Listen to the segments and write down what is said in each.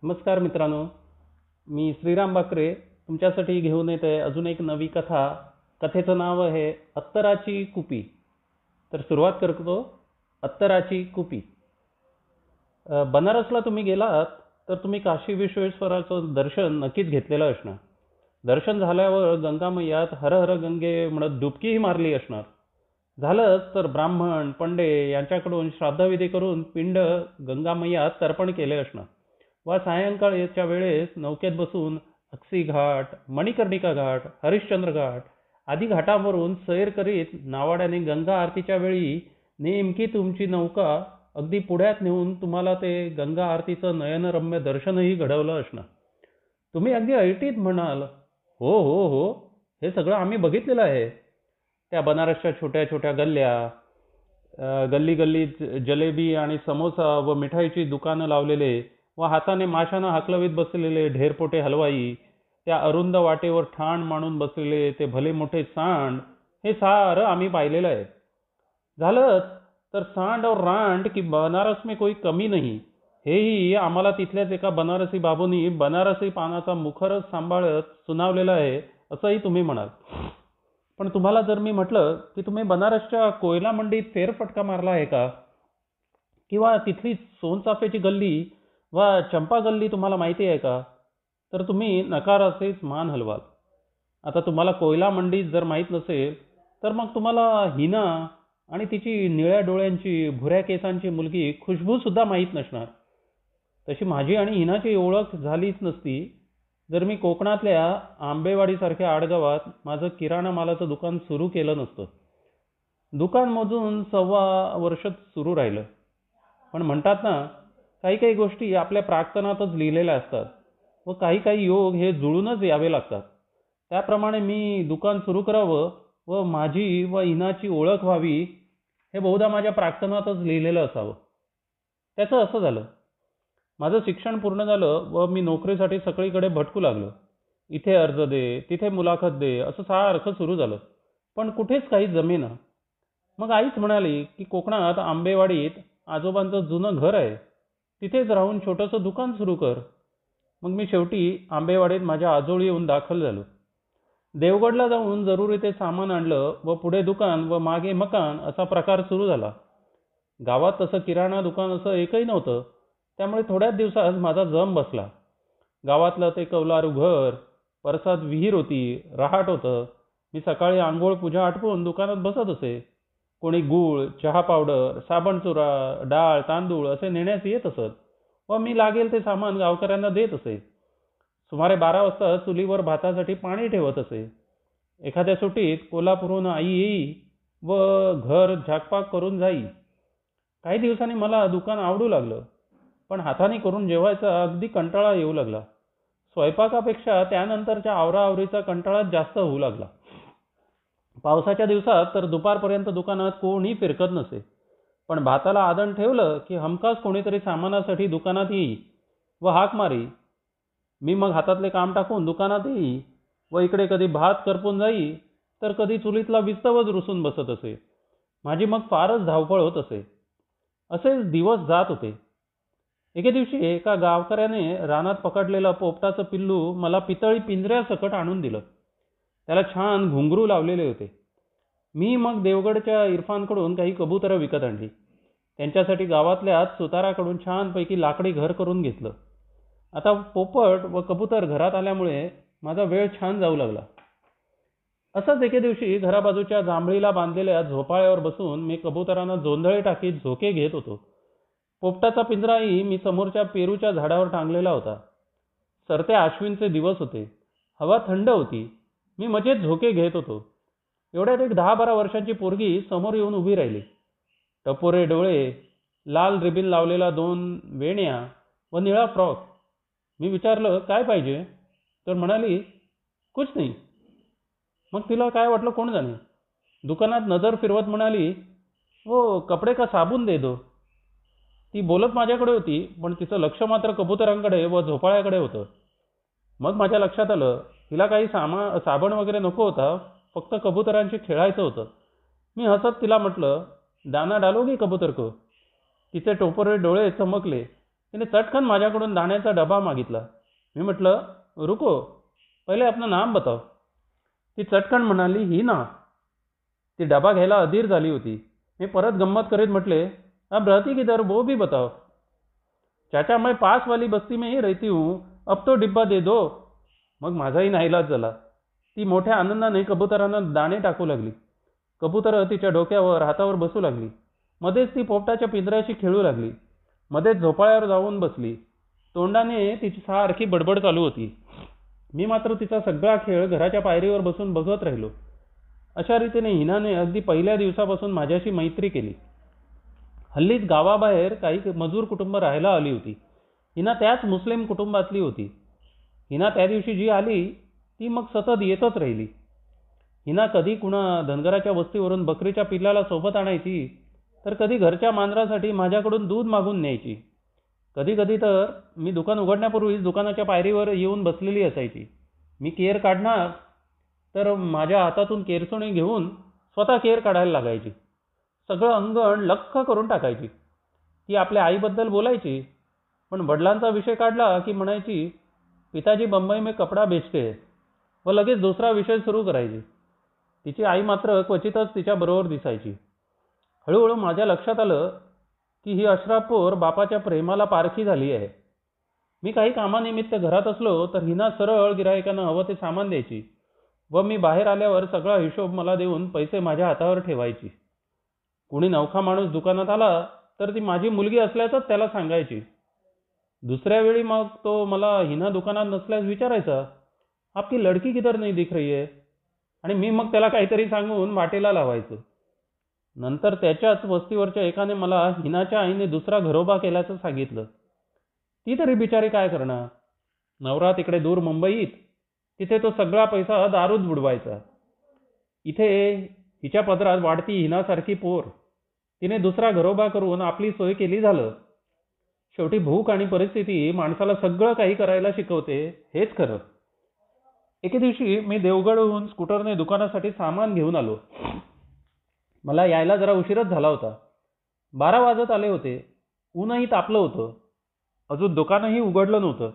नमस्कार मित्रांनो, मी श्रीराम बाकरे तुमच्यासाठी घेऊन येत आहे अजून एक नवी कथा. कथेचं नाव आहे अत्तराची कुपी. तर सुरुवात करतो. अत्तराची कुपी. बनारसला तुम्ही गेलात तर तुम्ही काशी विश्वेश्वराचं दर्शन नक्कीच घेतलेलं असणार. दर्शन झाल्यावर गंगामय्यात हर हर गंगे म्हणत डुबकीही मारली असणार. झालंच तर ब्राह्मण पंडे यांच्याकडून श्राद्धविधी करून पिंड गंगामय्यात तर्पण केले असणार. वा सायंकाळच्या वेळेस नौकेत बसून अक्सी घाट, मणिकर्णिका घाट, हरिश्चंद्र घाट आदी घाटांवरून सैर करीत नावाड्याने गंगा आरतीच्या वेळी नेमकी तुमची नौका अगदी पुढ्यात नेऊन तुम्हाला ते गंगा आरतीचं नयनरम्य दर्शनही घडवलं असणार. तुम्ही अगदी ऐटीत म्हणाल, हो हो हो, हे सगळं आम्ही बघितलेलं आहे. त्या बनारसच्या छोट्या छोट्या गल्ल्या, गल्ली गल्लीत जलेबी आणि समोसा व मिठाईची दुकानं लावलेले व हाताने माशानं हाकलवीत बसलेले ढेरपोटे हलवाई, त्या अरुंद वाटेवर ठाण मांडून बसलेले ते भले मोठे सांड, हे सारं आम्ही पाहिलेलं आहे. झालंच तर सांड और रांड की बनारस में कोई कमी नाही, हेही आम्हाला तिथल्याच एका बनारसी बाबूंनी बनारसी पानाचा मुखरच सांभाळत सुनावलेलं आहे असंही तुम्ही म्हणाल. पण तुम्हाला जर मी म्हटलं की तुम्ही बनारसच्या कोयला मंडीत फेरफटका मारला आहे का, किंवा तिथली सोनचाफेची गल्ली वा चंपा गल्ली तुम्हाला माहिती आहे का, तर तुम्ही नकाराचेच मान हलवाल. आता तुम्हाला कोयला मंडीत जर माहीत नसेल तर मग तुम्हाला हिना आणि तिची निळ्या डोळ्यांची भुऱ्या केसांची मुलगी खुशबू सुद्धा माहीत नसणार. तशी माझी आणि हिनाची ओळख झालीच नसती जर मी कोकणातल्या आंबेवाडीसारख्या आडगावात माझं किराणा मालाचं दुकान सुरू केलं नसतं. दुकान मोजून 1.25 वर्ष सुरू राहिलं. पण म्हणतात ना, काही काही गोष्टी आपल्या प्राक्तनातच लिहिलेल्या असतात व काही काही योग हे जुळूनच यावे लागतात. त्याप्रमाणे मी दुकान सुरू करावं व माझी व हिनाची ओळख व्हावी हे बहुधा माझ्या प्राक्तनातच लिहिलेलं असावं. त्याचं असं झालं. माझं शिक्षण पूर्ण झालं व मी नोकरीसाठी सगळीकडे भटकू लागलो. इथे अर्ज दे, तिथे मुलाखत दे, असं सारखं सुरू झालं. पण कुठेच काही जमेना. मग आईच म्हणाली की कोकणात आंबेवाडीत आजोबांचं जुनं घर आहे, तिथेच राहून छोटंसं दुकान सुरू कर. मग मी शेवटी आंबेवाडीत माझ्या आजोळी येऊन दाखल झालो. देवगडला जाऊन जरुरी ते सामान आणलं व पुढे दुकान व मागे मकान असा प्रकार सुरू झाला. गावात तसं किराणा दुकान असं एकही नव्हतं, त्यामुळे थोड्याच दिवसात माझा जम बसला. गावातलं ते कौलारू घर, परसात विहीर होती, रहाट होतं. मी सकाळी आंघोळ पूजा आटपून दुकानात बसत असे. कोणी गूळ, चहा पावडर, साबण चुरा, डाळ तांदूळ असे नेण्यास येत असत व मी लागेल ते सामान गावकऱ्यांना देत असे. सुमारे 12 वाजता चुलीवर भातासाठी पाणी ठेवत असे. एखाद्या सुट्टीत कोल्हापूरहून आई येई व घर झाकपाक करून जाई. काही दिवसांनी मला दुकान आवडू लागलं, पण हाताने करून जेवायचा अगदी कंटाळा येऊ लागला. स्वयंपाकापेक्षा त्यानंतरच्या आवराआवरीचा कंटाळाच जास्त होऊ लागला. पावसाच्या दिवसात तर दुपारपर्यंत दुकानात कोणी फिरकत नसे, पण भाताला आदण ठेवलं की हमखास कोणीतरी सामानासाठी दुकानात येई व हाक मारी. मी मग हातातले काम टाकून दुकानात येई व इकडे कधी भात करपून जाई तर कधी चुलीतला विस्तवच रुसून बसत असे. माझी मग फारच धावपळ होत असे. असेच दिवस जात होते. एके दिवशी एका गावकऱ्याने रानात पकडलेलं पोपटाचं पिल्लू मला पितळी पिंजऱ्यासकट आणून दिलं. त्याला छान घुंगरू लावलेले होते. मी मग देवगडच्या इरफानकडून काही कबुतरं विकत आणली. त्यांच्यासाठी गावातल्याच सुताराकडून छानपैकी लाकडी घर करून घेतलं. आता पोपट व कबूतर घरात आल्यामुळे माझा वेळ छान जाऊ लागला. असंच एके दिवशी घराबाजूच्या जांभळीला बांधलेल्या झोपाळ्यावर बसून मी कबुतरांना जोंधळे टाकीत झोके घेत होतो. पोपटाचा पिंजराही मी समोरच्या पेरूच्या झाडावर टांगलेला होता. सरते आश्विनचे दिवस होते. हवा थंड होती. मी मजेत झोके घेत होतो. एवढ्यात एक 10-12 वर्षांची पोरगी समोर येऊन उभी राहिली. टपोरे डोळे, लाल रिबीन लावलेला 2 वेण्या व निळा फ्रॉक. मी विचारलं, काय पाहिजे? तर म्हणाली, कुछ नाही. मग तिला काय वाटलं कोण जाणे. दुकानात नजर फिरवत म्हणाली, वो कपडे का साबून दे दो. ती बोलत माझ्याकडे होती, पण तिचं लक्ष मात्र कबुतरांकडे व झोपाळ्याकडे होतं. मग माझ्या लक्षात आलं, तिला काही साबण वगैरे नको होता, फक्त कबुतरांशी खेळायचं होतं. मी हसत तिला म्हटलं, दाना डालोगी कबूतर को. तिचे टोपरे डोळे चमकले. तिने चटकन माझ्याकडून दाण्याचा डबा मागितला. मी म्हटलं, रुको, पहिले आपलं नाम बताव. ती चटकन म्हणाली, हिना. ती डबा घ्यायला अधीर झाली होती. मी परत गंमत करीत म्हटले, अब रहती किधर वो भी बताओ. चाचा, मैं पास वाली बस्ती में ही रहती हूँ, अब तो डिब्बा दे दो. मग माझाही नाईलाज झाला. ती मोठ्या आनंदाने कबुतरांना दाणे टाकू लागली. कबुतरं तिच्या डोक्यावर, हातावर बसू लागली. मध्येच ती पोपटाच्या पिंजऱ्याशी खेळू लागली. मध्येच झोपाळ्यावर जाऊन बसली. तोंडाने तिची सारखी बडबड चालू होती. मी मात्र तिचा सगळा खेळ घराच्या पायरीवर बसून बघत राहिलो. अशा रीतीने हिनाने अगदी पहिल्या दिवसापासून माझ्याशी मैत्री केली. हल्लीच गावाबाहेर काही मजूर कुटुंब राहायला आली होती. हिना त्याच मुस्लिम कुटुंबातली होती. हिना त्या दिवशी जी आली ती मग सतत येतच राहिली. हिना कधी कुणा धनगराच्या वस्तीवरून बकरीच्या पिल्लाला सोबत आणायची, तर कधी घरच्या मांजरासाठी माझ्याकडून दूध मागून न्यायची. कधी कधी तर मी दुकान उघडण्यापूर्वीच दुकानाच्या पायरीवर येऊन बसलेली असायची. मी केर काढणार तर माझ्या हातातून केरसुणी घेऊन स्वतः केर काढायला लागायची. सगळं अंगण लख्ख करून टाकायची. ती आपल्या आईबद्दल बोलायची, पण वडिलांचा विषय काढला की म्हणायची, पिताजी बंबई में कपडा बेचते, व लगेच दुसरा विषय सुरू करायची. तिची आई मात्र क्वचितच तिच्याबरोबर दिसायची. हळूहळू माझ्या लक्षात आलं की ही अशराफपोर बापाच्या प्रेमाला पारखी झाली आहे. मी काही कामानिमित्त घरात असलो तर हिना सरळ गिरायकांना हवं ते सामान द्यायची व मी बाहेर आल्यावर सगळा हिशोब मला देऊन पैसे माझ्या हातावर ठेवायची. कुणी नवखा माणूस दुकानात आला तर ती माझी मुलगी असल्याचंच त्याला सांगायची. दुसऱ्या वेळी मग तो मला हिना दुकानात नसल्यास विचारायचा, आपकी लडकी किधर नहीं दिख रही है, आणि मी मग त्याला काहीतरी सांगून वाटेला लावायचो. नंतर त्याच्याच वस्तीवरच्या एकाने मला हिनाच्या आईने दुसरा घरोबा केल्याचं सांगितलं. ती तरी बिचारी काय करणार. नवरा तिकडे दूर मुंबईत, तिथे तो सगळा पैसा दारूत बुडवायचा. इथे हिच्या पदरात वाढती हिनासारखी पोर. तिने दुसरा घरोबा करून आपली सोय केली झालं. शेवटी भूक आणि परिस्थिती माणसाला सगळं काही करायला शिकवते, हेच खरं. एके दिवशी मी देवगडहून स्कूटरने दुकानासाठी सामान घेऊन आलो. मला यायला जरा उशीरच झाला होता. 12 वाजत आले होते. ऊनही तापलं होतं. अजून दुकानही उघडलं नव्हतं.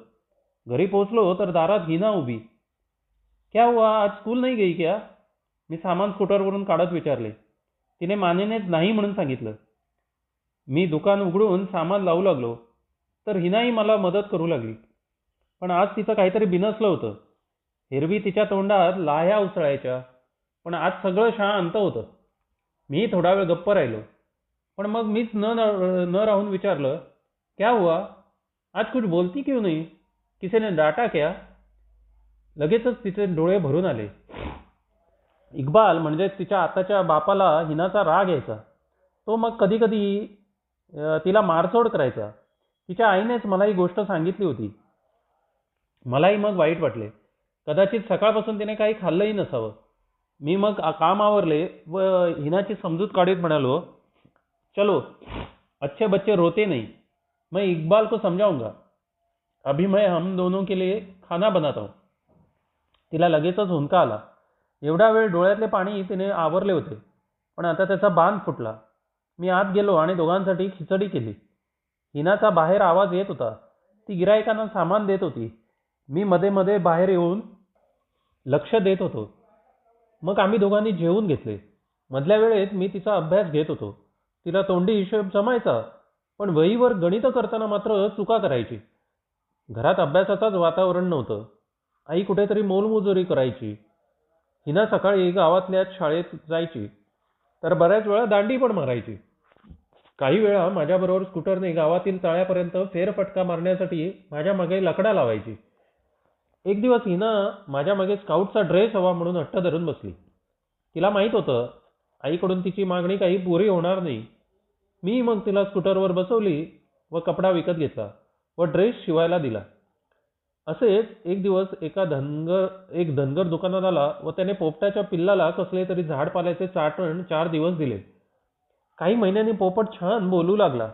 घरी पोचलो तर दारात हिना उभी. क्या हुआ, आज स्कूल नहीं गई क्या? मी सामान स्कूटरवरून काढत विचारले. तिने मानेनेच नाही म्हणून सांगितलं. मी दुकान उघडून सामान लावू लागलो तर हिनाही मला मदत करू लागली. पण आज तिचं काहीतरी बिनसलं होतं. एरवी तिच्या तोंडात लाह्या उसळायच्या, पण आज सगळं शांत होतं. मी थोडा वेळ गप्प राहिलो. पण मग मीच न राहून विचारलं, क्या हुआ, आज कुछ बोलती क्यों नहीं, किसी ने डांटा क्या? लगेचच तिचे डोळे भरून आले. इक्बाल म्हणजे तिच्या आताच्या बापाला हिनाचा राग यायचा. तो मग कधी कधी तिला मारचोड करायचा. तिच्या आईनेच मला ही गोष्ट सांगितली होती. मलाही मग वाईट वाटले. कदाचित सकाळपासून तिने काही खाल्लंही नसावं. मी मग काम आवरले व हिनाची समजूत काढीत म्हणालो, चलो, अच्छे बच्चे रोते नहीं, मैं इकबाल को समजाऊंगा. अभी मैं हम दोनों के लिए खाना बनाता हूँ. तिला लगेचच हुंदका आला. एवढा वेळ डोळ्यातले पाणी तिने आवरले होते, पण आता त्याचा बांध फुटला. मी आत गेलो आणि दोघांसाठी खिचडी केली. हिनाचा बाहेर आवाज येत होता. ती गिरायकांना सामान देत होती. मी मध्ये मध्ये बाहेर येऊन लक्ष देत होतो. मग आम्ही दोघांनी जेवून घेतले. मधल्या वेळेत मी तिचा अभ्यास घेत होतो. तिला तोंडी हिशोब जमायचा, पण वहीवर गणितं करताना मात्र चुका करायची. घरात अभ्यासाचंच वातावरण नव्हतं. आई कुठेतरी मोलमजुरी करायची. हिना सकाळी गावातल्याच शाळेत जायची, तर बऱ्याच वेळा दांडी पण मारायची. काही वेळा माझ्याबरोबर स्कूटरने गावातील तळ्यापर्यंत फेरफटका मारण्यासाठी माझ्या मागे लकडा लावायची. एक दिवस हिना माझ्या मागे स्काउटचा ड्रेस हवा म्हणून हट्ट धरून बसली. तिला माहीत होतं आईकडून तिची मागणी काही पुरी होणार नाही. मी मग तिला स्कूटरवर बसवली व कपडा विकत घेतला व ड्रेस शिवायला दिला. असेच एक दिवस एक धनगर दुकानात आला व त्याने पोपटाच्या पिल्लाला कसले तरी झाडपाल्याचे चाटण 4 दिवस दिले. काही महिन्यांनी पोपट छान बोलू लागला.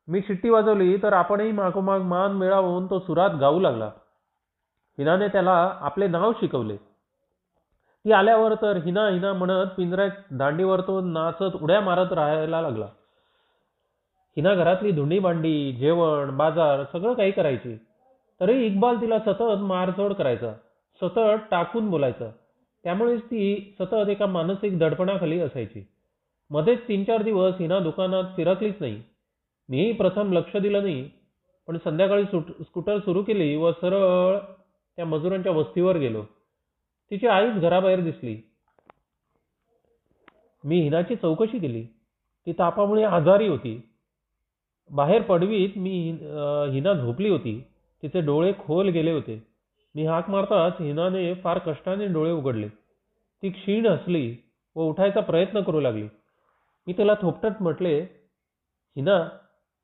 मी शिट्टी वाजवली तर आपणही मागोमाग मान मिळावून तो सुरात गाऊ लागला. हिनाने त्याला आपले नाव शिकवले. ती आल्यावर तर हिना हिना म्हणत पिंजऱ्यात दांडीवर तो नाचत उड्या मारत राहायला लागला. हिना घरातली धुंडी भांडी, जेवण, बाजार सगळं काही करायची. तरी इक्बाल तिला सतत मारझोड करायचा, सतत टाकून बोलायचा. त्यामुळेच ती सतत एका मानसिक दडपणाखाली असायची. मध्येच 3-4 दिवस हिना दुकानात फिरकलीच नाही. मीही प्रथम लक्ष दिलं नाही, पण संध्याकाळी स्कूटर सुरू केली व सरळ त्या मजुरांच्या वस्तीवर गेलो. तिची आईच घराबाहेर दिसली. मी हिनाची चौकशी केली. ती तापामुळे आजारी होती. बाहेर पडवीत हिना झोपली होती. तिचे डोळे खोल गेले होते. मी हाक मारताच हिनाने फार कष्टाने डोळे उघडले. ती क्षीण हसली व उठायचा प्रयत्न करू लागली. मी तिला थोपटत म्हटले, हिना,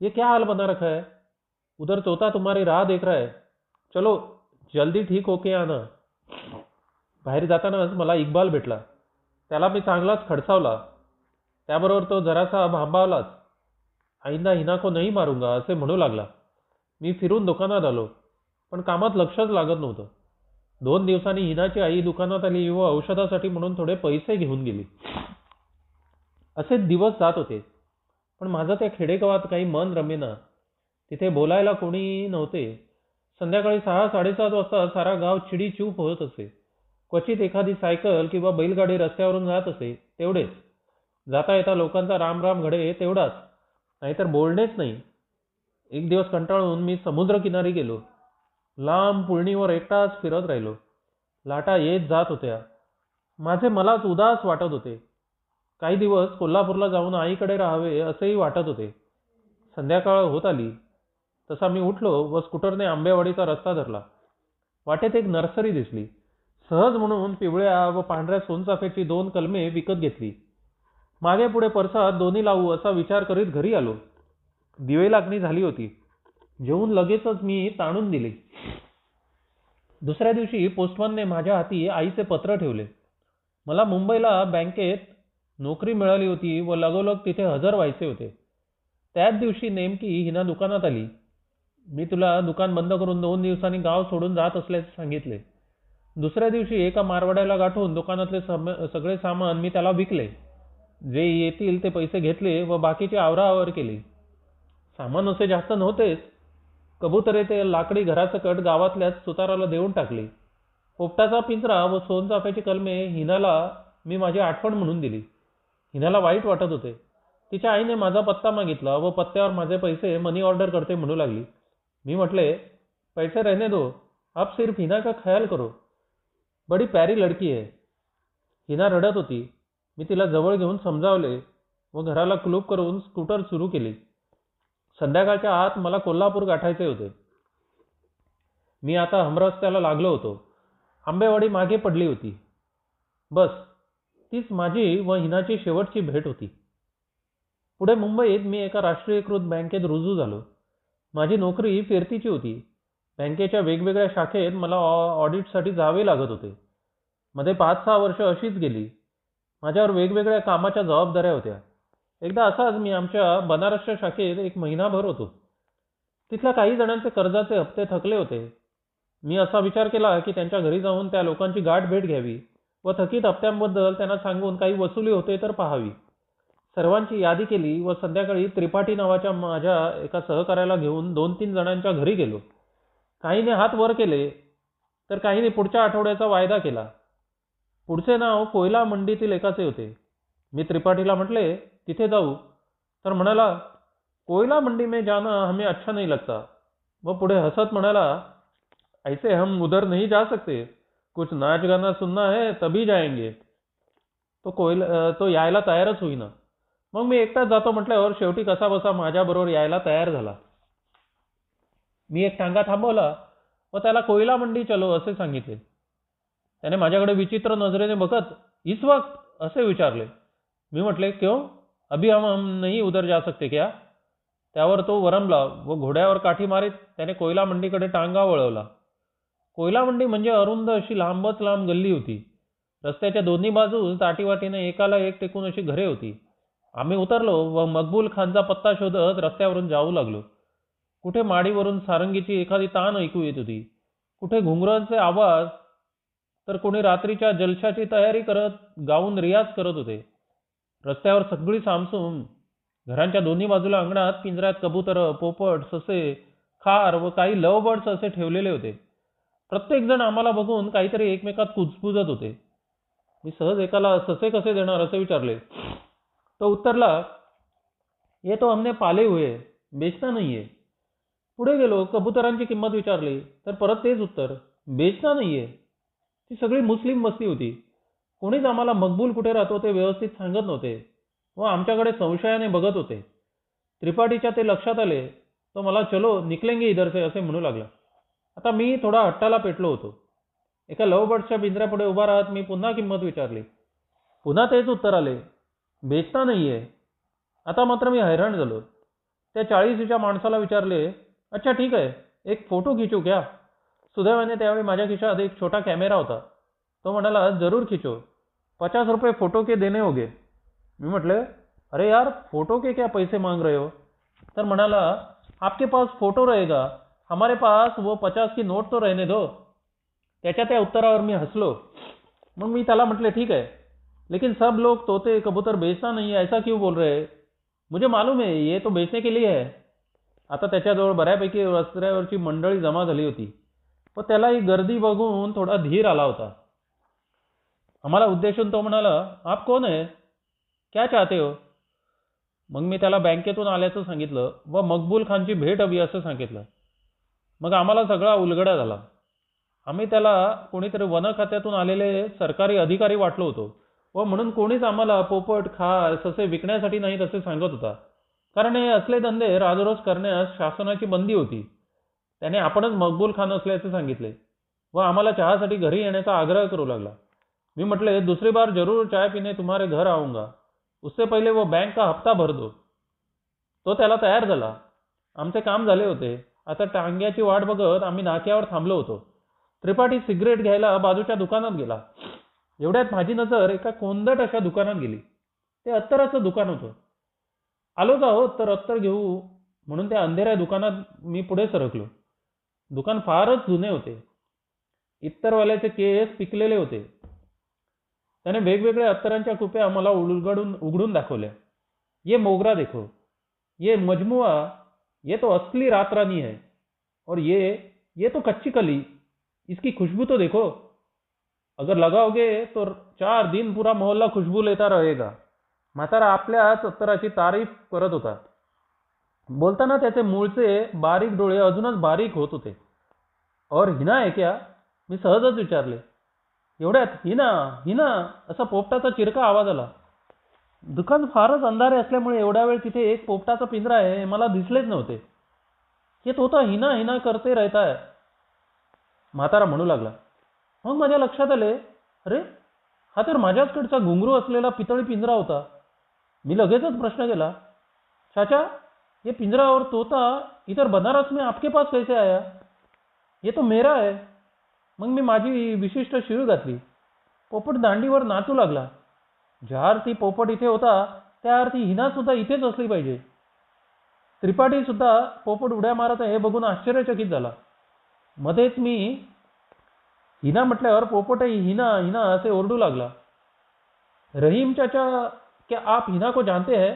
ये क्या हाल बना रखा है? उधर तोता तुम्हारी राह देख रहा है. चलो जल्दी ठीक होके आना. बाहेर जातानाच मला इक्बाल भेटला. त्याला मी चांगलाच खडसावला. त्याबरोबर तो जरासा भांबावलाच. आईंदा हिना को नहीं मारूंगा असे म्हणू लागला. मी फिरून दुकानात आलो, पण कामात लक्षच लागत नव्हतं. 2 दिवसांनी हिनाची आई दुकानात आली व औषधासाठी म्हणून थोडे पैसे घेऊन गेली. असे दिवस जात होते, पण माझं त्या खेडेगावात काही मन रमेना. तिथे बोलायला कोणी नव्हते. संध्याकाळी 6-7:30 वाजता सारा गाव चिडीचूप होत असे. क्वचित एखादी सायकल किंवा बैलगाडी रस्त्यावरून जात असे, तेवढेच. जाता येता लोकांचा रामराम घडे, तेवढाच. नाहीतर बोलणेच नाही. एक दिवस कंटाळून मी समुद्रकिनारी गेलो. लांब पुळणीवर एकटाच फिरत राहिलो. लाटा येत जात होत्या. माझे मलाच उदास वाटत होते. काही दिवस कोल्हापूरला जाऊन आईकडे राहावे असेही वाटत होते. संध्याकाळ होत आली तसा मी उठलो व स्कूटरने आंबेवाडीचा रस्ता धरला. वाटेत एक नर्सरी दिसली. सहज म्हणून पिवळ्या व पांढऱ्या सोनचाफ्याची 2 कलमे विकत घेतली. मागे पुढे परसात दोन्ही लावू असा विचार करीत घरी आलो. दिवे लागणी झाली होती. जेवून लगेचच मी ताणून दिली. दुसऱ्या दिवशी पोस्टमनने माझ्या हाती आईचे पत्र ठेवले. मला मुंबईला बँकेत नोकरी मिळाली होती व लगोलग तिथे हजर व्हायचे होते. त्याच दिवशी नेमकी हिना दुकानात आली. मी तुला दुकान बंद करून 2 दिवसांनी गाव सोडून जात असल्याचे सांगितले. दुसऱ्या दिवशी एका मारवाड्याला गाठून दुकानातले सगळे सामान मी त्याला विकले. जे येतील ते पैसे घेतले व बाकीची आवराआवर केली. सामान असे जास्त नव्हतेच. कबुतरे ते लाकडी घराचं कट गावातल्याच सुताराला देऊन टाकले. पोपटाचा पिंजरा व सोनचाफ्याची कलमे हिनाला मी माझी आठवण म्हणून दिली. हिनाला वाईट वाटत होते. तिच्या आईने माझा पत्ता मागितला व पत्त्यावर माझे पैसे मनी ऑर्डर करते म्हणू लागली. मी म्हटले, पैसे रहने दो, आप सिर्फ हिना का ख्याल करो, बड़ी प्यारी लड़की है. हिना रडत होती. मी तिला जवळ घेऊन समजावले व घराला कुलूप करून स्कूटर सुरू केली. संध्याकाळच्या आत मला कोल्हापूर गाठायचे होते. मी आता हमरस्त्याला लागलो होतो. आंबेवाडी मागे पडली होती. बस तीच माझी व हिनाची शेवटची भेट होती. पुढे मुंबईत मी एका राष्ट्रीयकृत बँकेत रुजू झालो. माझी नोकरी फिरतीची होती. बँकेच्या वेगवेगळ्या शाखेत मला ऑडिटसाठी जावे लागत होते. मध्ये 5-6 वर्ष अशीच गेली. माझ्यावर वेगवेगळ्या कामाच्या जबाबदाऱ्या होत्या. एकदा असाच मी आमच्या बनारसच्या शाखेत 1 महिनाभर होतो. तिथल्या काही जणांचे कर्जाचे हप्ते थकले होते. मी असा विचार केला की त्यांच्या घरी जाऊन त्या लोकांची गाठ भेट घ्यावी व थकीत हप्त्यांबद्दल त्यांना सांगून काही वसुली होते तर पाहावी. सर्वांची यादी केली व संध्याकाळी त्रिपाठी नावाच्या माझ्या एका सहकार्याला घेऊन 2-3 जणांच्या घरी गेलो. काहीने हात वर केले तर काहीने पुढच्या आठवड्याचा वायदा केला. पुढचे नाव कोयला मंडीतील एकाचे होते. मी त्रिपाठीला म्हटले, तिथे जाऊ, तर म्हणाला, कोयला मंडी में जाना हमें अच्छा नहीं लगता. व पुढे हसत म्हणाला, ऐसे हम उधर नहीं जा सकते, कुछ नाच गाना सुनना है तभी जाएंगे. तो यायला तयारच होईना. मग मी एकटाच जातो म्हटल्यावर शेवटी कसा बसा माझ्याबरोबर यायला तयार झाला. मी एक टांगा थांबवला व त्याला कोयला मंडी चलो असे सांगितले. त्याने माझ्याकडे विचित्र नजरेने बघत इस वक्त असे विचारले. मी म्हटले, क्यों, अभी हम नहीं उधर जा सकते क्या? त्यावर तो वरमला व घोड्यावर काठी मारीत त्याने कोयला मंडीकडे टांगा वळवला. कोयला मंडी म्हणजे अरुंद अशी लांबच लांब गल्ली होती. रस्त्याच्या दोन्ही बाजूस दाटीवाटीने एकाला एक टेकून अशी घरे होती. आम्ही उतरलो व मकबूल खानचा पत्ता शोधत रस्त्यावरून जाऊ लागलो. कुठे माडीवरून सारंगीची एखादी तान ऐकू येत होती, कुठे घुंगरांचे आवाज, तर कोणी रात्रीच्या जलशाची तयारी करत गाऊन रियाज करत होते. रस्त्यावर सगळी सामसूम. घरांच्या दोन्ही बाजूला अंगणात पिंजऱ्यात कबुतर, पोपट, ससे, खार व काही लव बर्ड्स असे ठेवलेले होते. प्रत्येकजण आम्हाला बघून काहीतरी एकमेकात कुजबुजत होते. मी सहज एकाला ससे कसे देणार असे विचारले. तो उत्तरला, ये तो हमने पाले हुए हैं, बेचना नहीं है. पुढे गेलो, कबुतरांची किंमत विचारली तर परत तेच उत्तर, बेचना नाही आहे. ती सगळी मुस्लिम वस्ती होती. कोणीच आम्हाला मकबूल कुठे राहतो ते व्यवस्थित सांगत नव्हते व आमच्याकडे संशयाने बघत होते. त्रिपाठीच्या ते लक्षात आले. तो मला चलो निकलेंगे इधर से असे म्हणू लागला. आता मी थोडा हट्टाला पेटलो होतो. एका लवबर्ड्सच्या पिंजऱ्यापुढे उभा राहत मी पुन्हा किंमत विचारली. पुन्हा तेच उत्तर आले, बेचता नाही आहे. आता मात्र मी हैराण झालो. त्या 40च्या माणसाला विचारले, अच्छा ठीक आहे, एक फोटो खिचू क्या? सुदैवाने त्यावेळी माझ्या खिशात एक छोटा कॅमेरा होता. तो म्हणाला, जरूर खिचो, 50 रुपये फोटो के देने होगे. मी म्हटले, अरे यार, फोटो के क्या पैसे मांग रहे हो? तर म्हणाला, आपके पास फोटो रहेगा, हमारे पास वो 50 की नोट तो रहने दो. त्याच्या त्या उत्तरावर मी हसलो. मग मी त्याला म्हटले, ठीक है, लेकिन सब लोग तोते कबूतर बेचना नहीं है ऐसा क्यों बोल रहे हैं? मुझे मालूम है ये तो बेचने के लिए है. आता त्याच्याजवळ बऱ्यापैकी रस्त्यावरची मंडळी जमा झाली होती व त्याला ही गर्दी बघून थोडा धीर आला होता. आम्हाला उद्देशून तो म्हणाला, आप कौन है, क्या चाहते हो? मग मी त्याला बँकेतून आल्याचं सांगितलं व मकबूल खानची भेट हवी असं सांगितलं. मग आम्हाला सगळा उलगडा झाला. आम्ही त्याला कोणीतरी वन खात्यातून आलेले सरकारी अधिकारी वाटलो होतो व म्हणून कोणीच आम्हाला पोपट, खार, ससे विकण्यासाठी नाहीत असे सांगत होता. कारण हे असले धंदे राजरोज करण्यास शासनाची बंदी होती. त्याने आपणच मकबूल खान असल्याचे सांगितले व आम्हाला चहासाठी घरी येण्याचा आग्रह करू लागला. मी म्हटले, दुसरी बार जरूर चाय पीने तुम्हारे घर आऊंगा, उससे पहिले वो बैंक का हप्ता भर दो. तो त्याला तयार झाला. आमचे काम झाले होते. आता टांग्याची वाट बघत आम्ही नाक्यावर थांबलो होतो. त्रिपाठी सिगरेट घ्यायला बाजूच्या दुकानात गेला. एवढ्यात माझी नजर एका कोंदट अशा दुकानात गेली. ते अत्तराचं दुकान होतं. आलोच आहोत तर अत्तर घेऊ म्हणून त्या अंधेऱ्या दुकानात मी पुढे सरकलो. दुकान फारच जुने होते. इत्तरवाल्याचे केस पिकलेले होते. त्याने वेगवेगळ्या अत्तरांच्या कुप्या मला उघडून दाखवल्या. ये मोगरा देखो, ये मजमुआ, ये तो असली रात रानी है, और ये तो कच्ची कली, इसकी खुशबू तो देखो, अगर लगाओगे तो 4 दिन पूरा मोहल्ला खुशबू लेता रहेगा. म्हातारा आपल्याच अत्तराची तारीफ करत होता. बोलताना त्याचे मूळचे बारीक डोळे अजूनच बारीक होत होते. और हिना आहे क्या? मी सहजच विचारले. एवढ्यात हिना हिना असा पोपटाचा चिरका आवाज आला. दुकान फारच अंधारे असल्यामुळे एवढ्या वेळ तिथे एक पोपटाचा पिंजरा आहे हे मला दिसलेच नव्हते. ये तोता हिना हिना करते रहता है, म्हातारा म्हणू लागला. मग माझ्या लक्षात आले, अरे हा तर माझ्याचकडचा घुंगरू असलेला पितळी पिंजरा होता. मी लगेचच प्रश्न केला, चाचा ये पिंजरा और तोता इधर बनारस में आपके पास कैसे आया? ये तो मेरा है. मग मी माझी विशिष्ट शिळ घातली. पोपट दांडीवर नाचू लागला. ज्या अर्थी पोपट इथे होता त्या अर्थी हिना सुद्धा इथेच असली पाहिजे. त्रिपाठी सुद्धा पोपट उड्या मारत आहे हे बघून आश्चर्यचकित झाला. मध्येच मी हिना म्हटल्यावर पोपटही हिना हिना असे ओरडू लागला. रहीम चाचा, क्या आप हिना को जानते हैं?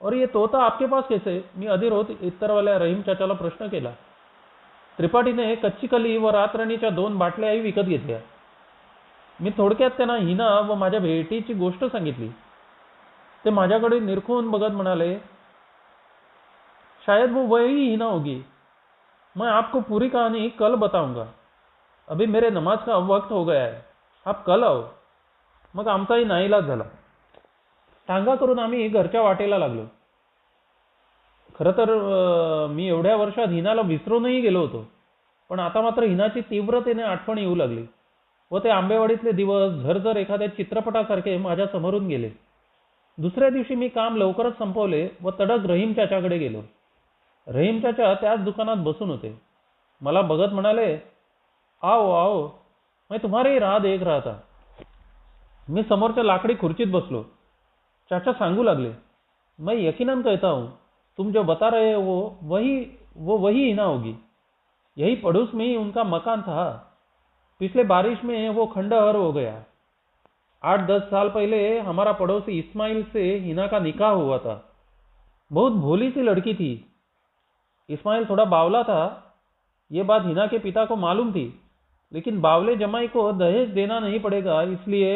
और ये तोता आपके पास कैसे? मी अधीर होत इतरवाल्या रहीम चाचाला प्रश्न केला. त्रिपाठीने कच्ची कली व रातराणीच्या 2 बाटल्याही विकत घेतल्या. मी थोडक्यात त्यांना हिना व माझ्या भेटीची गोष्ट सांगितली. ते माझ्याकडे निरखून बघत म्हणाले, शायद वो वही हिना होगी. मैं आपको पूरी कहानी कल बताऊंगा. अभी मेरे नमाज का वक्त हो गया है, आप कल आओ. मग आमचाही नाईलाज झाला. टांगा करून आम्ही घरच्या वाटेला लागलो. खरं तर मी एवढ्या वर्षात हिनाला विसरूनही गेलो होतो. पण आता मात्र हिनाची तीव्रतेने आठवण येऊ लागली व ते आंबेवाडीतले दिवस झरझर एखाद्या चित्रपटासारखे माझ्या समोरून गेले. दुसऱ्या दिवशी मी काम लवकरच संपवले व तडक रहीम चाचाकडे गेलो. रहीम चाचा त्याच दुकानात बसून होते. मला बघत म्हणाले, आओ आओ, मैं तुम्हारी ही राह देख रहा था. मी समोरच्या लाकडी खुर्चीत बसलो. चाचा सांगू लागले, मैं यकीनन कहता हूँ, तुम जो बता रहे हो वो वही हिना होगी. यही पड़ोस में ही उनका मकान था. पिछले बारिश में वो खंडहर हो गया. 8-10 साल पहले हमारा पड़ोसी इस्माइल से हिना का निकाह हुआ था. बहुत भोली सी लड़की थी। इस्माइल थोड़ा बावला था, ये बात हिना के पिता को मालूम थी, लेकिन बावले जमाई को दहेज देना नहीं पड़ेगा, इसलिए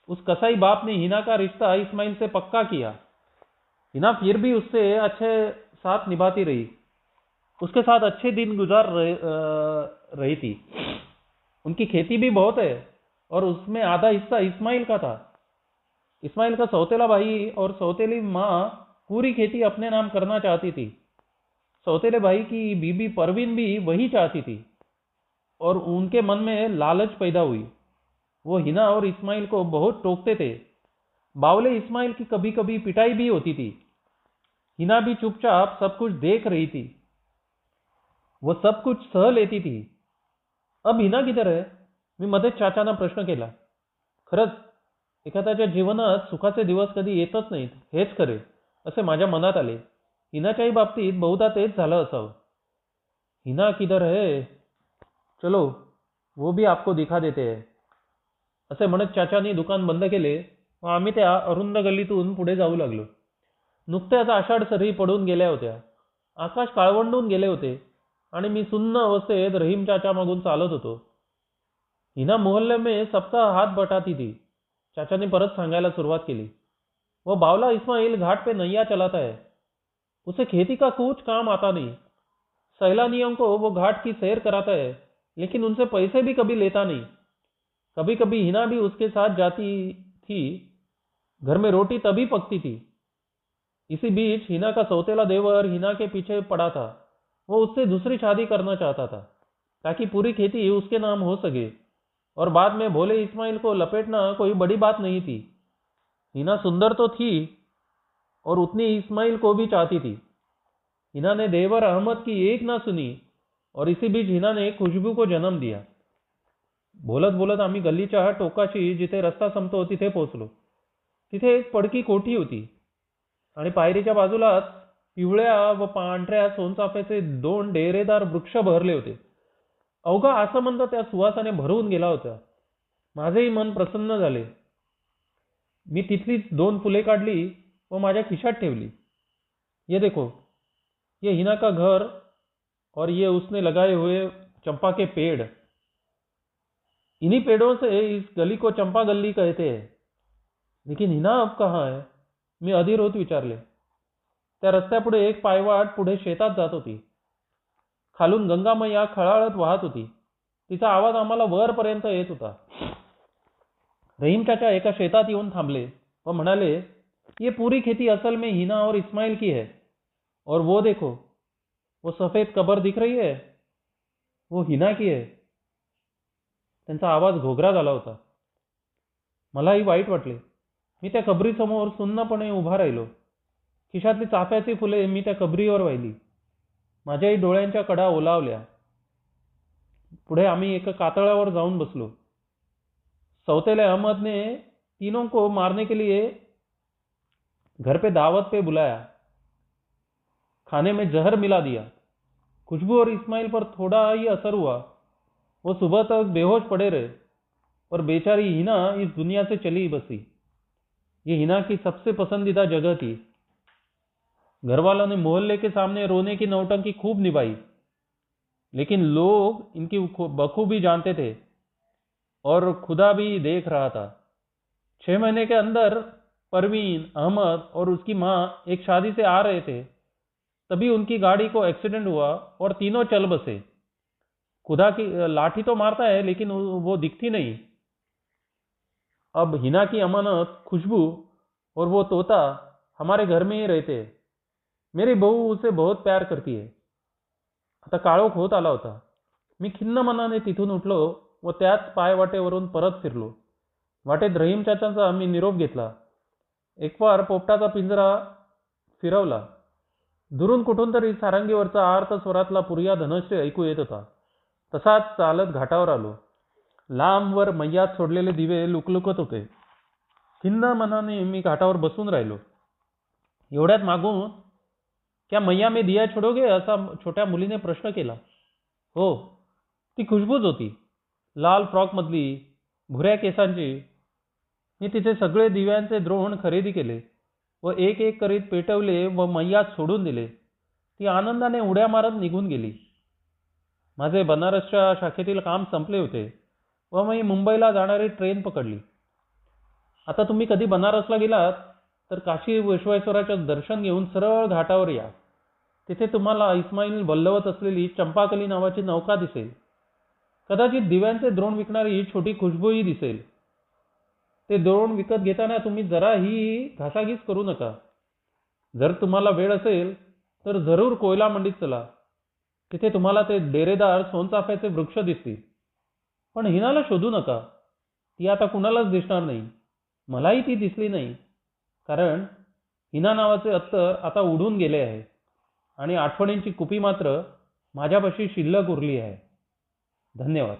उस कसाई बाप ने हिना का रिश्ता इस्माइल से पक्का किया। हिना फिर भी उससे अच्छे साथ निभाती रही, उसके साथ अच्छे दिन गुजार रही थी। उनकी खेती भी बहुत है और उसमें आधा हिस्सा इस्माइल का था। इस्माइल का सौतेला भाई और सौतेली माँ पूरी खेती अपने नाम करना चाहती थी। सौतेले भाई की बीबी परवीन भी वही चाहती थी और उनके मन में लालच पैदा हुई। वो हिना और इस्माइल को बहुत टोकते थे। बावले इस्माइल की कभी कभी पिटाई भी होती थी। हिना भी चुपचाप सब कुछ देख रही थी, वो सब कुछ सह लेती थी। अब हिना किधर आहे? मी मध्येच चाचांना प्रश्न केला. खरंच एखाद्याच्या जीवनात सुखाचे दिवस कधी येतच नाहीत, हेच खरे असे माझ्या मनात आले. हिनाच्याही बाबतीत बहुधा तेच झालं असावं. हिना किधर है? चलो वो भी आपको दिखा देते हैं. असे म्हणत चाचांनी दुकान बंद केले व आम्ही त्या अरुंद गल्लीतून पुढे जाऊ लागलो. नुकत्याच आषाढ सरी पडून गेल्या होत्या. आकाश काळवंडून गेले होते आणि मी सुन्न अवस्थेत रहीम चाचा मागून चालत होतो. हिना मोहल्ले में सबका हाथ बटाती थी. चाचा ने परत सांगायला सुरुवात केली. वो बावला इस्माइल घाट पे नैया चलाता है. उसे खेती का कुछ काम आता नहीं. सैलानियों को वो घाट की सैर कराता है, लेकिन उनसे पैसे भी कभी लेता नहीं. कभी कभी हिना भी उसके साथ जाती थी. घर में रोटी तभी पकती थी. इसी बीच हिना का सौतेला देवर हिना के पीछे पड़ा था. वो उससे दूसरी शादी करना चाहता था ताकि पूरी खेती उसके नाम हो सके और बाद में भोले इस्माइल को लपेटना कोई बड़ी बात नहीं थी. हिना सुंदर तो थी और उतनी इस्माइल को भी चाहती थी. हिना ने देवर अहमद की एक ना सुनी और इसी बीच हिना ने खुशबू को जन्म दिया. बोलत बोलत आम्ही गल्लीच्या टोकाशी जिथे रस्ता संपतो तिथे पोहोचलो. तिथे एक पडकी कोठी होती आणि पायरीच्या बाजूलाच पिवळ्या व पांढऱ्या सोनचाफ्याचे 2 डेरेदार वृक्ष बहरले होते. अवघा आसमंत त्या सुवासाने भरून गेला होता. माझेही मन प्रसन्न झाले. मी तिथलीच 2 फुले काढली व माझ्या खिशात ठेवली. ये देखो, ये हिना का घर और ये उसने लगाए हुए चंपा के पेड़. इन्हीं पेड़ों से इस गली को चंपा गल्ली कहते हैं. लेकिन हिना अब कहाँ है? मी अधीर होत विचारले. त्या रस्त्यापुढे एक पायवाट पुढे शेतात जात होती. खालून गंगामैया खळाळत वाहत होती. तिचा आवाज आम्हाला वरपर्यंत येत होता. रहीम चाचा एका शेतात येऊन थांबले व म्हणाले, ये पूरी खेती असल में हिना और इस्माइल की है. और वो देखो, वो सफेद कबर दिख रही है, वो हिना की है. त्यांचा आवाज घोगरा झाला होता. मलाही वाईट वाटले. मी त्या कबरीसमोर सुन्नपणे उभा राहिलो. खिशातली चाफ्याची फुले मी त्या कबरीवर वाहिली. माझ्याही डोळ्यांच्या कडा ओलावल्या. पुढे आम्ही एका कातळावर जाऊन बसलो. सौतेले अहमद ने तीनों को मारने के लिए घर पे दावत पे बुलाया. खाने में जहर मिला दिया. खुशबू और इस्माइल पर थोड़ा ही असर हुआ. वो सुबह तक बेहोश पड़े रहे और बेचारी हिना इस दुनिया से चली बसी. ये हिना की सबसे पसंदीदा जगह थी. घरवालों ने मोहल्ले के सामने रोने की नौटंकी खूब निभाई, लेकिन लोग इनकी बखूबी जानते थे और खुदा भी देख रहा था. 6 महीने के अंदर परवीन, अहमद और उसकी माँ एक शादी से आ रहे थे. तभी उनकी गाड़ी को एक्सीडेंट हुआ और तीनों चल बसे. खुदा की लाठी तो मारता है लेकिन वो दिखती नहीं. अब हिना की अमानत खुशबू और वो तोता हमारे घर में ही रहते हैं. मेरी बहू उसे बहुत प्यार करती है. आता काळोख होत आला होता. मी खिन्न मनाने तिथून उठलो व त्याच पायवाटेवरून परत फिरलो. वाटेत रहीम चाचांचा मी निरोप घेतला. एकवार पोपटाचा पिंजरा फिरवला. दुरून कुठून तरी सारंगीवरचा आर्त स्वरातला पुरिया धनश्री ऐकू येत होता. तसाच चालत घाटावर आलो. लांबवर मैयात सोडलेले दिवे लुकलुकत होते. खिन्न मनाने मी घाटावर बसून राहिलो. एवढ्यात मागून, क्या मैया में दिया छोडोगे, असा छोट्या मुलीने प्रश्न केला. हो, ती खुशबूच होती. लाल फ्रॉकमधली, भुऱ्या केसांची. मी तिचे सगळे दिव्यांचे द्रोण खरेदी केले. व एक एक करीत पेटवले व मैयात सोडून दिले. ती आनंदाने उड्या मारत निघून गेली. माझे बनारसच्या शाखेतील काम संपले होते व मी मुंबईला जाणारी ट्रेन पकडली. आता तुम्ही कधी बनारसला गेलात तर काशी विश्वेश्वराचं दर्शन घेऊन सरळ घाटावर या. तिथे तुम्हाला इस्माईल वल्लवत असलेली चंपाकली नावाची नौका दिसेल. कदाचित दिव्यांचे द्रोण विकणारी छोटी खुशबूही दिसेल. ते द्रोण विकत घेताना तुम्ही जराही घासाघीस करू नका. जर तुम्हाला वेळ असेल तर जरूर कोयला मंडीत चला. तिथे तुम्हाला ते डेरेदार सोनचाफ्याचे वृक्ष दिसतील. पण हिनाला शोधू नका. ती आता कुणालाच दिसणार नाही. मलाही ती दिसली नाही, कारण हिना नावाचे अत्तर आता उडून गेले आहे आणि आठवणींची कुपी मात्र माझ्यापाशी शिल्लक उरली आहे. धन्यवाद.